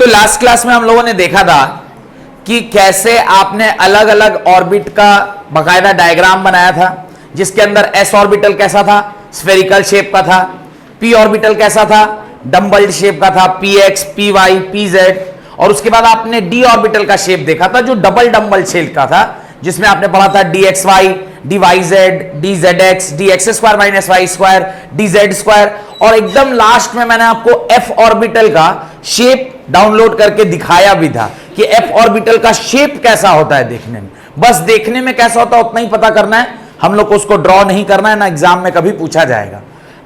तो last class में हम लोगों ने देखा था कि कैसे आपने अलग अलग ऑर्बिट का बकायदा डायग्राम बनाया था, जिसके अंदर एस ऑर्बिटल कैसा था, स्फेरिकल शेप का था। पी ऑर्बिटल कैसा था, डम्बल्ड शेप का था, P X, P Y, P Z. और उसके बाद आपने डी ऑर्बिटल का शेप देखा था, जो डबल डम्बल शेप का था, जिसमें आपने पढ़ा था D X Y, D Y Z, D Z X, D X square minus Y square, D Z square. और एकदम लास्ट में मैंने आपको एफ ऑर्बिटल का शेप डाउनलोड करके दिखाया भी था कि एफ ऑर्बिटल का शेप कैसा होता है देखने में। बस देखने में कैसा होता है उतना ही पता करना है, हम लोग को उसको ड्रॉ नहीं करना है, ना एग्जाम में कभी पूछा जाएगा।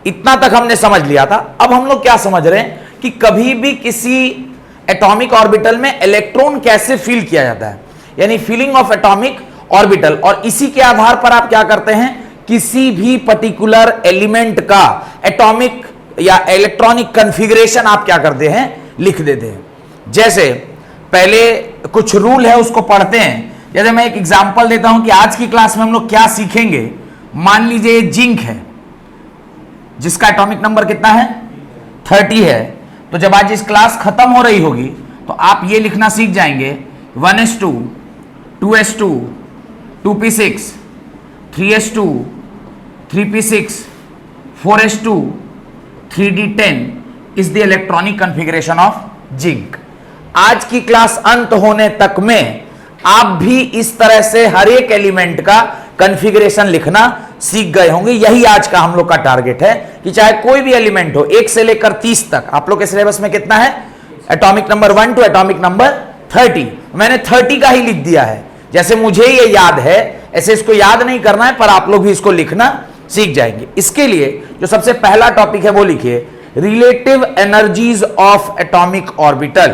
इतना तक हमने समझ लिया था। अब हम लोग क्या समझ रहे हैं कि कभी भी किसी एटॉमिक ऑर्बिटल में इलेक्ट्रॉन कैसे फील किया जाता है, यानी फीलिंग ऑफ एटॉमिक ऑर्बिटल। और इसी के आधार पर आप क्या करते हैं, किसी भी पर्टिकुलर एलिमेंट का एटॉमिक या इलेक्ट्रॉनिक कॉन्फ़िगरेशन आप क्या करते हैं, लिख देते हैं। जैसे पहले कुछ रूल है उसको पढ़ते हैं। जैसे मैं एक एग्जांपल देता हूं कि आज की क्लास में हम लोग क्या सीखेंगे। मान लीजिए जिंक है, जिसका एटॉमिक नंबर कितना है, 30 है। तो जब आज इस क्लास खत्म हो रही होगी तो आप ये लिखना सीख जाएंगे 1s2, 2s2, 2p6, 3s2, 3p6, 4s2, 3d10 is the electronic configuration of zinc. आज की क्लास अंत होने तक में आप भी इस तरह से हर एक एलिमेंट का कॉन्फ़िगरेशन लिखना सीख गए होंगे। यही आज का हम लोग का टारगेट है कि चाहे कोई भी एलिमेंट हो, 1 से लेकर 30 तक। आप लोग के सिलेबस में कितना है, atomic number 1 to atomic number 30। मैंने 30 का ही लिख दिया है, जैसे मुझे ये याद है ऐसे इसको याद नहीं करना है, पर आप लोग भी इसको लिखना सीख जाएंगे। इसके लिए जो सबसे पहला टॉपिक है वो लिखिए, relative energies of atomic orbital.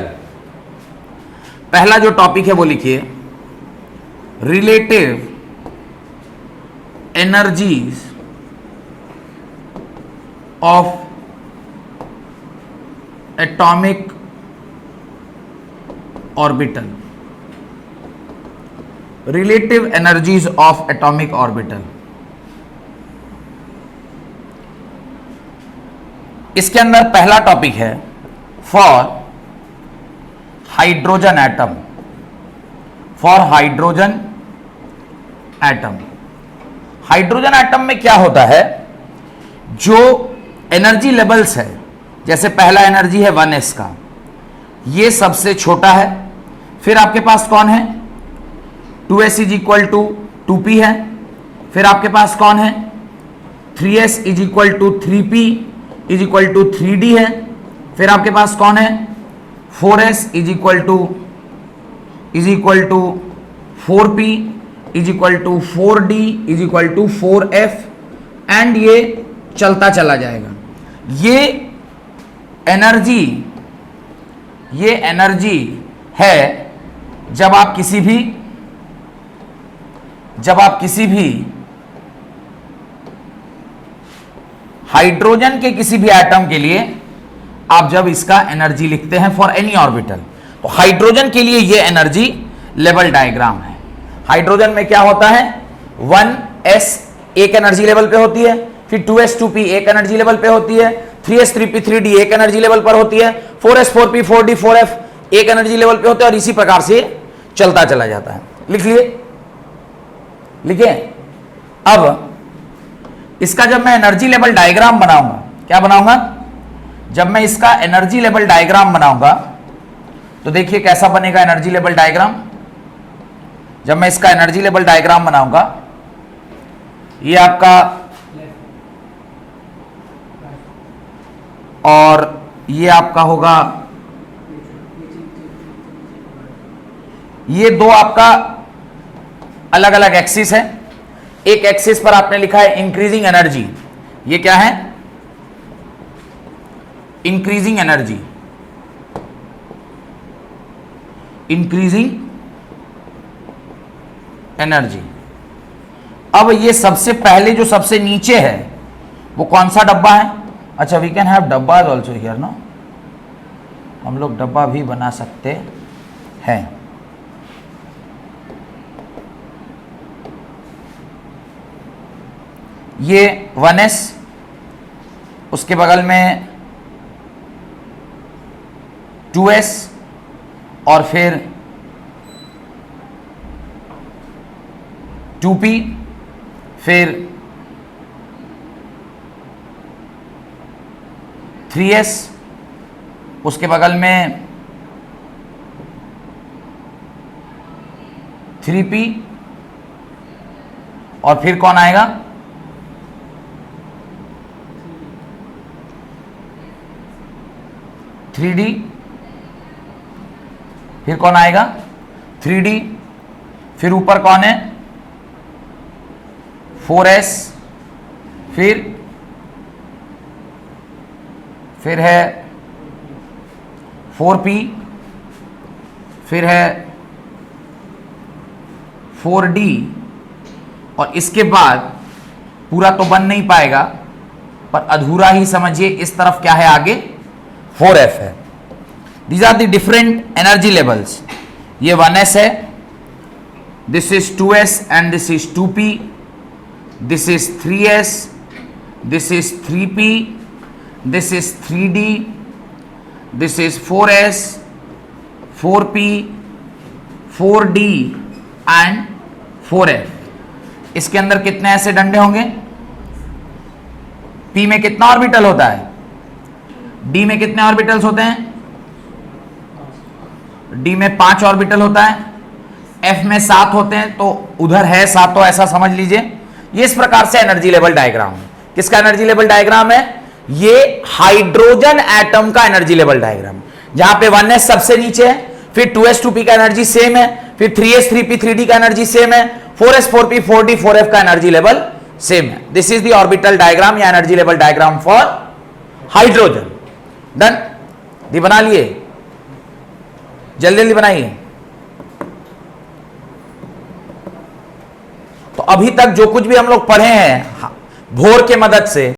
पहला जो टॉपिक है वो लिखिए, relative energies of atomic orbital. Relative energies of atomic orbital. इसके अंदर पहला टॉपिक है for hydrogen atom. For hydrogen atom. Hydrogen atom में क्या होता है, जो एनर्जी लेवल्स है, जैसे पहला एनर्जी है 1s का, ये सबसे छोटा है। फिर आपके पास कौन है, 2s is equal to 2p है। फिर आपके पास कौन है, 3s is equal to 3p is equal to 3d है। फिर आपके पास कौन है, 4s is equal to 4p is equal to 4d is equal to 4f, and ये चलता चला जाएगा। ये एनर्जी है जब आप किसी भी हाइड्रोजन के किसी भी एटम के लिए आप जब इसका एनर्जी लिखते हैं फॉर एनी ऑर्बिटल, तो हाइड्रोजन के लिए ये एनर्जी लेवल डायग्राम है। हाइड्रोजन में क्या होता है, 1s एक एनर्जी लेवल पे होती है, फिर 2s 2p एक एनर्जी लेवल पे होती है, 3s 3p 3d एक एनर्जी लेवल पर होती है, 4s 4p 4d 4f एक एनर्जी लेवल पे होते हैं, और इसी प्रकार से चलता चला जाता है। लिख लिए, लिखिए। अब इसका जब मैं एनर्जी लेवल डायग्राम बनाऊंगा, क्या बनाऊंगा, जब मैं इसका एनर्जी लेवल डायग्राम बनाऊंगा तो देखिए कैसा बनेगा एनर्जी लेवल डायग्राम। जब मैं इसका एनर्जी लेवल डायग्राम बनाऊंगा, ये आपका, और ये आपका होगा, ये दो आपका अलग अलग एक्सिस है। एक एक्सिस पर आपने लिखा है इंक्रीजिंग एनर्जी, ये क्या है, इंक्रीजिंग एनर्जी, इंक्रीजिंग एनर्जी। अब ये सबसे पहले जो सबसे नीचे है वो कौन सा डब्बा है, अच्छा वी कैन हैव डब्बाज ऑल्सो हियर नो, हम लोग डब्बा भी बना सकते हैं। ये 1s, उसके बगल में 2s, और फिर 2p, फिर 3s, उसके बगल में 3p, और फिर कौन आएगा? 3d, फिर कौन आएगा? 3d, फिर ऊपर कौन है? 4s, फिर है 4p, फिर है 4d, और इसके बाद पूरा तो बन नहीं पाएगा, पर अधूरा ही समझिए, इस तरफ क्या है आगे? 4f है। These are the different energy levels. ये 1s है, this is 2s and this is 2p, this is 3s, this is 3p, this is 3d, this is 4s, 4p, 4d and 4f. इसके अंदर कितने ऐसे डंडे होंगे? p में कितना ऑर्बिटल होता है? d में कितने ऑर्बिटल्स होते हैं? d में 5 ऑर्बिटल होता है, f में 7 होते हैं, तो उधर है 7, तो ऐसा समझ लीजिए। ये इस प्रकार से एनर्जी लेवल डायग्राम है। किसका एनर्जी लेवल डायग्राम है? ये हाइड्रोजन एटम का एनर्जी लेवल डायग्राम, जहां पे 1s सबसे नीचे है, फिर 2s 2p का एनर्जी सेम है, फिर 3s 3p 3d का एनर्जी सेम है, 4s 4p 4d 4f का एनर्जी लेवल सेम है। This is the orbital diagram या energy level diagram for hydrogen. Done? ये बना लिए? जल्दी जल्दी बनाइए। तो अभी तक जो कुछ भी हम लोग पढ़े हैं बोर के मदद से,